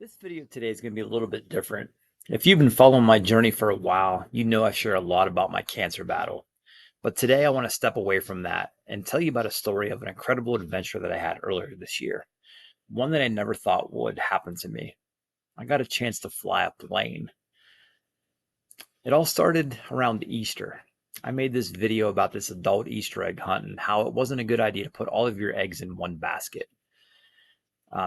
This video today is going to be a little bit different. If you've been following my journey for a while, you know I share a lot about my cancer battle. But today I want to step away from that and tell you about a story of an incredible adventure that I had earlier this year. One that I never thought would happen to me. I got a chance to fly a plane. It all started around Easter. I made this video about this adult Easter egg hunt and how it wasn't a good idea to put all of your eggs in one basket.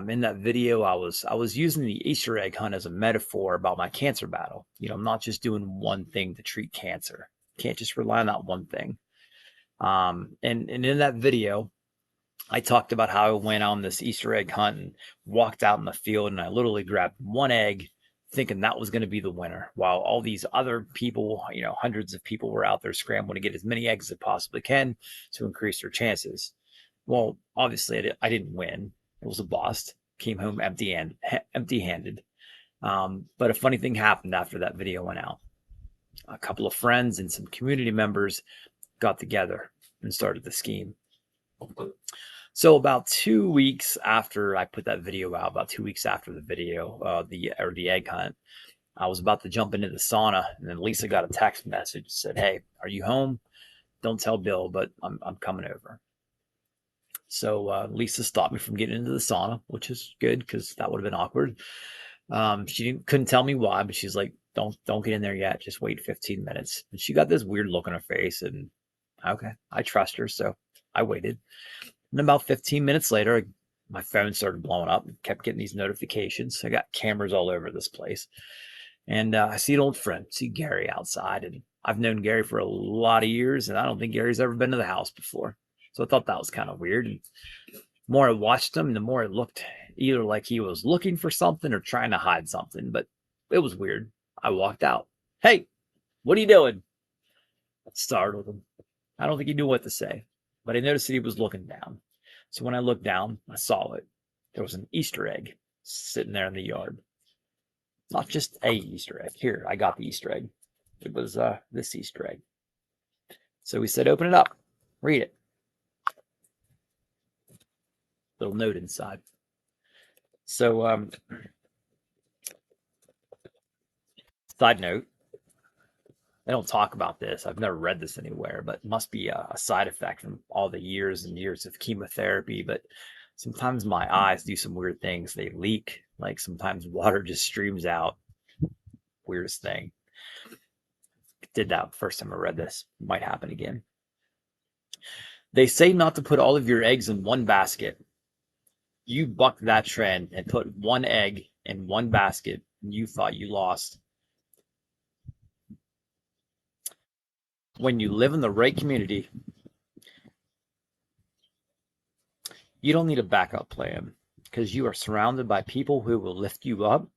In that video, I was using the Easter egg hunt as a metaphor about my cancer battle. I'm not just doing one thing to treat cancer. Can't just rely on that one thing. And in that video, I talked about how I went on this Easter egg hunt and walked out in the field, and I literally grabbed one egg, thinking that was going to be the winner, while all these other people, hundreds of people, were out there scrambling to get as many eggs as they possibly can to increase their chances. Well, obviously, I didn't win. It was a bust. Came home empty-handed. But a funny thing happened after that video went out. A couple of friends and some community members got together and started the scheme. So about 2 weeks after I put that video out, about 2 weeks after the video, the egg hunt, I was about to jump into the sauna, and then Lisa got a text message that said, "Hey, are you home? Don't tell Bill, but I'm coming over." So Lisa stopped me from getting into the sauna, which is good because that would have been awkward. She couldn't tell me why, but she's like, "Don't get in there yet. Just wait 15 minutes." And she got this weird look on her face, and okay, I trust her, so I waited. And about 15 minutes later, my phone started blowing up and kept getting these notifications. I got cameras all over this place, and I see an old friend, see Gary outside, and I've known Gary for a lot of years, and I don't think Gary's ever been to the house before. So I thought that was kind of weird. And the more I watched him, the more it looked either like he was looking for something or trying to hide something, but it was weird. I walked out. "Hey, what are you doing?" I startled him. I don't think he knew what to say, but I noticed that he was looking down. So when I looked down, I saw it. There was an Easter egg sitting there in the yard. Not just a Easter egg. Here, I got the Easter egg. It was this Easter egg. So we said, "Open it up. Read it." Little note inside. So, side note, I don't talk about this. I've never read this anywhere, but it must be a side effect from all the years and years of chemotherapy. But sometimes my eyes do some weird things. They leak, like sometimes water just streams out. Weirdest thing. Did that first time I read this. Might happen again. They say not to put all of your eggs in one basket. You bucked that trend and put one egg in one basket, and you thought you lost. When you live in the right community, you don't need a backup plan because you are surrounded by people who will lift you up,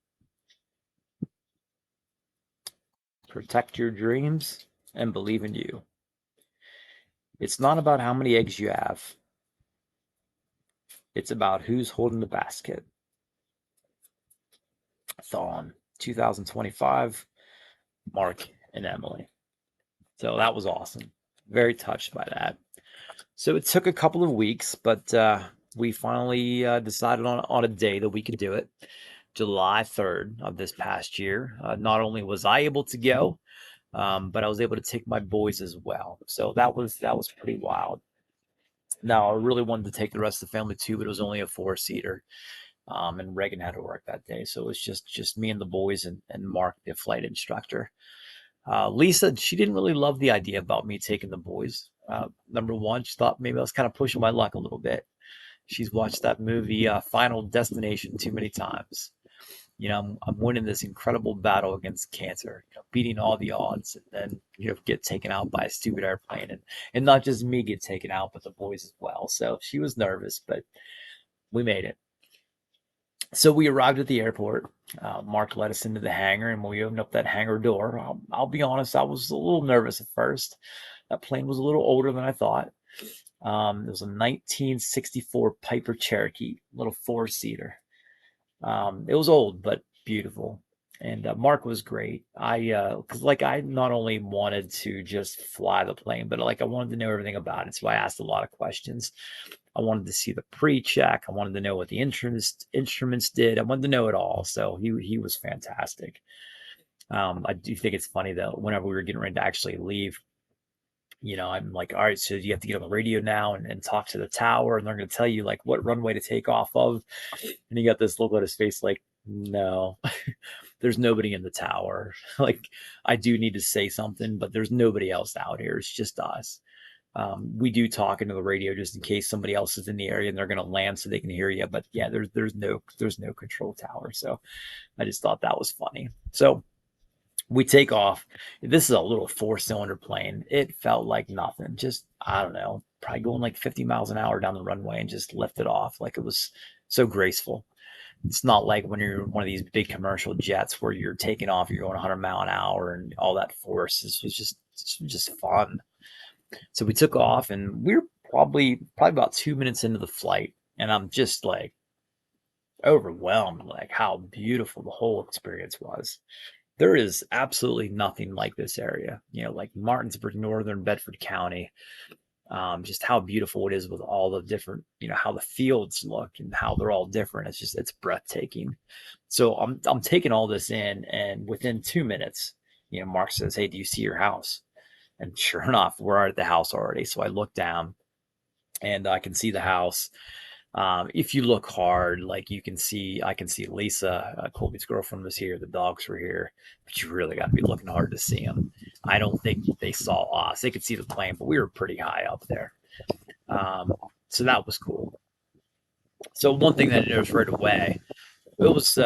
protect your dreams, and believe in you. It's not about how many eggs you have. It's about who's holding the basket. Thon, 2025, Mark and Emily. So that was awesome. Very touched by that. So it took a couple of weeks, but we finally decided on a day that we could do it. July 3rd of this past year. Not only was I able to go, but I was able to take my boys as well. So that was pretty wild. Now I really wanted to take the rest of the family too, but it was only a four-seater. And Reagan had to work that day, so it was just me and the boys and Mark, the flight instructor. Lisa, she didn't really love the idea about me taking the boys. Number one, she thought maybe I was kind of pushing my luck a little bit. She's watched that movie, Final Destination, too many times. I'm winning this incredible battle against cancer, beating all the odds, and then get taken out by a stupid airplane, and not just me get taken out, but the boys as well. So she was nervous, but we made it. So we arrived at the airport. Mark led us into the hangar, and when we opened up that hangar door, I'll be honest, I was a little nervous at first. That plane was a little older than I thought. It was a 1964 Piper Cherokee, little four-seater. It was old but beautiful. And Mark was great. Cause like I not only wanted to just fly the plane, but like I wanted to know everything about it. So I asked a lot of questions. I wanted to see the pre-check. I wanted to know what the instruments did. I wanted to know it all. So he was fantastic. I do think it's funny though. Whenever we were getting ready to actually leave, I'm like, all right, so you have to get on the radio now and talk to the tower, and they're going to tell you like what runway to take off of. And he got this look on his face like, no, there's nobody in the tower. Like, I do need to say something, but there's nobody else out here. It's just us. We do talk into the radio just in case somebody else is in the area and they're going to land so they can hear you. But yeah, there's no control tower. So I just thought that was funny. So we take off. This is a little four-cylinder plane. It felt like nothing. Just, I don't know, probably going like 50 miles an hour down the runway and just lifted off. Like it was so graceful. It's not like when you're one of these big commercial jets where you're taking off, you're going 100 mile an hour and all that force. This was just fun. So we took off and we were probably about 2 minutes into the flight, and I'm just like overwhelmed, like how beautiful the whole experience was. There is absolutely nothing like this area, like Martinsburg, Northern Bedford County. Just how beautiful it is with all the different, how the fields look and how they're all different. It's breathtaking. So I'm taking all this in, and within 2 minutes, Mark says, "Hey, do you see your house?" And sure enough, we're at the house already. So I look down and I can see the house. If you look hard, like I can see Lisa, Colby's girlfriend, was here. The dogs were here, but you really got to be looking hard to see them. I don't think they saw us. They could see the plane, but we were pretty high up there. Um, so that was cool. So one thing that I noticed right away, it was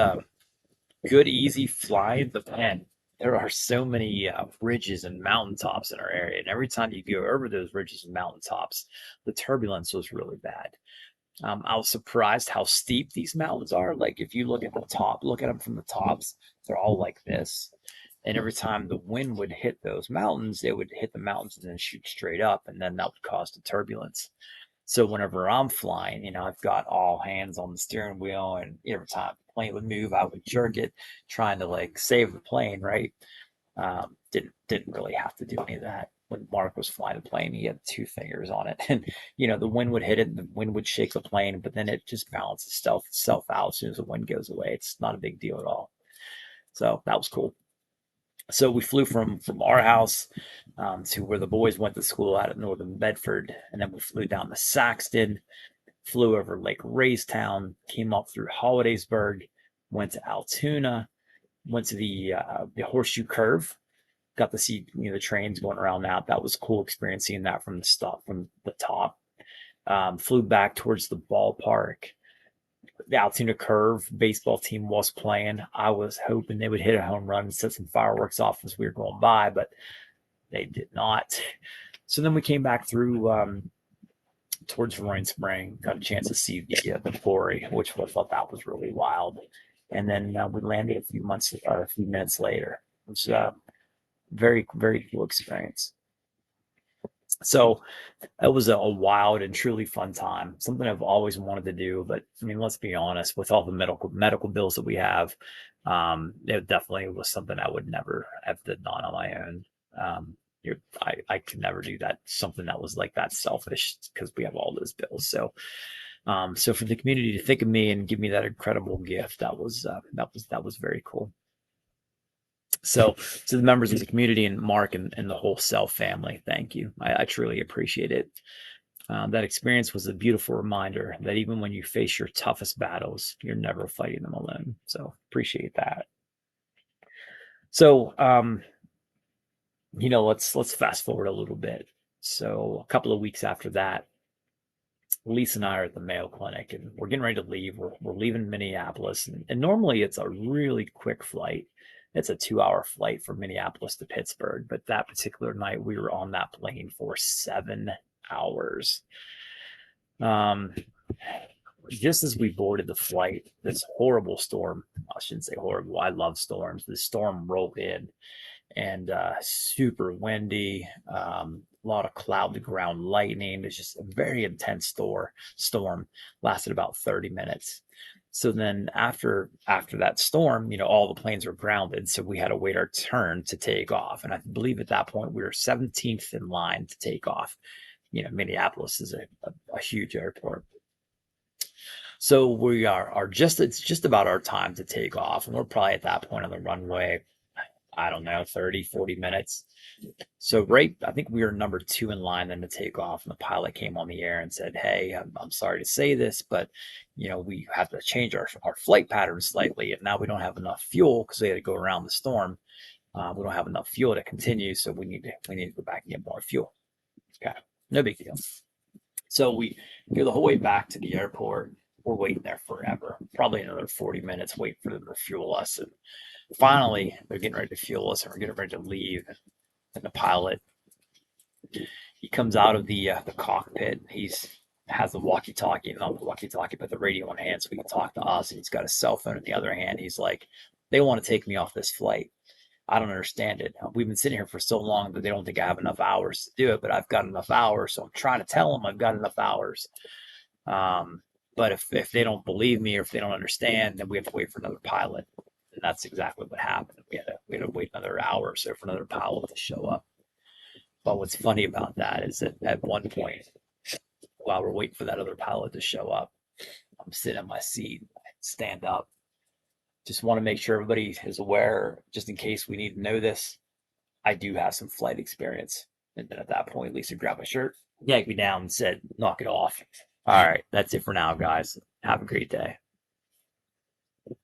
good, easy flying, but man, there are so many ridges and mountaintops in our area, and every time you go over those ridges and mountaintops, the turbulence was really bad. I was surprised how steep these mountains are. Like if you look at the top, look at them from the tops, they're all like this. And every time the wind would hit those mountains, it would hit the mountains and then shoot straight up, and then that would cause the turbulence. So whenever I'm flying, I've got all hands on the steering wheel, and every time the plane would move, I would jerk it, trying to like save the plane, right? Didn't really have to do any of that. When Mark was flying the plane, he had two fingers on it, and the wind would hit it, and the wind would shake the plane, but then it just balances itself out as soon as the wind goes away. It's not a big deal at all. So that was cool. So we flew from our house to where the boys went to school out at Northern Bedford, and then we flew down to Saxton, flew over Lake Raystown, came up through Hollidaysburg, went to Altoona, went to the Horseshoe Curve, got to see the trains going around that. That was a cool experience seeing that from the top. Flew back towards the ballpark. The Altoona Curve baseball team was playing. I was hoping they would hit a home run and set some fireworks off as we were going by, but they did not. So then we came back through towards Roaring Spring, got a chance to see the quarry, which I thought that was really wild. And then we landed a few minutes later. It was very, very cool experience. So it was a wild and truly fun time. Something I've always wanted to do, but I mean, let's be honest, with all the medical bills that we have, it definitely was something I would never have done on my own. I could never do that. Something that was like that selfish because we have all those bills. So for the community to think of me and give me that incredible gift, that was very cool. So to the members of the community and Mark and the whole Self family, thank you. I truly appreciate it. That experience was a beautiful reminder that even when you face your toughest battles, you're never fighting them alone. So appreciate that. So let's fast forward a little bit. So a couple of weeks after that, Lisa and I are at the Mayo Clinic, and we're getting ready to leave. We're leaving Minneapolis, and normally it's a really quick flight. It's a 2-hour flight from Minneapolis to Pittsburgh, but that particular night we were on that plane for 7 hours. Just as we boarded the flight, this horrible storm, I shouldn't say horrible, I love storms. This storm rolled in, and super windy, a lot of cloud to ground lightning. It's just a very intense storm. Lasted about 30 minutes. So then after that storm, all the planes were grounded, so we had to wait our turn to take off. And I believe at that point we were 17th in line to take off. Minneapolis is a huge airport. So we are just it's just about our time to take off, and we're probably at that point on the runway, I don't know, 30, 40 minutes. So right, I think we were number two in line then to take off, and the pilot came on the air and said, "Hey, I'm sorry to say this, but we have to change our flight pattern slightly, and now we don't have enough fuel because we had to go around the storm. We don't have enough fuel to continue, so we need to go back and get more fuel." Okay, no big deal. So we go the whole way back to the airport. We're waiting there forever, probably another 40 minutes, waiting for them to fuel us. And finally, they're getting ready to fuel us, and we're getting ready to leave. And the pilot, he comes out of the cockpit. He's has the walkie-talkie, not the walkie-talkie, but the radio in hand, so he can talk to us. And he's got a cell phone in the other hand. He's like, "They want to take me off this flight. I don't understand it. We've been sitting here for so long that they don't think I have enough hours to do it, but I've got enough hours, so I'm trying to tell them I've got enough hours. Um, but if they don't believe me or if they don't understand, then we have to wait for another pilot." And that's exactly what happened. We had to wait another hour or so for another pilot to show up. But what's funny about that is that at one point, while we're waiting for that other pilot to show up, I'm sitting in my seat, stand up. Just want to make sure everybody is aware, just in case we need to know this. I do have some flight experience. And then at that point, Lisa grabbed my shirt, yanked me down, and said, "Knock it off." All right, that's it for now, guys. Have a great day.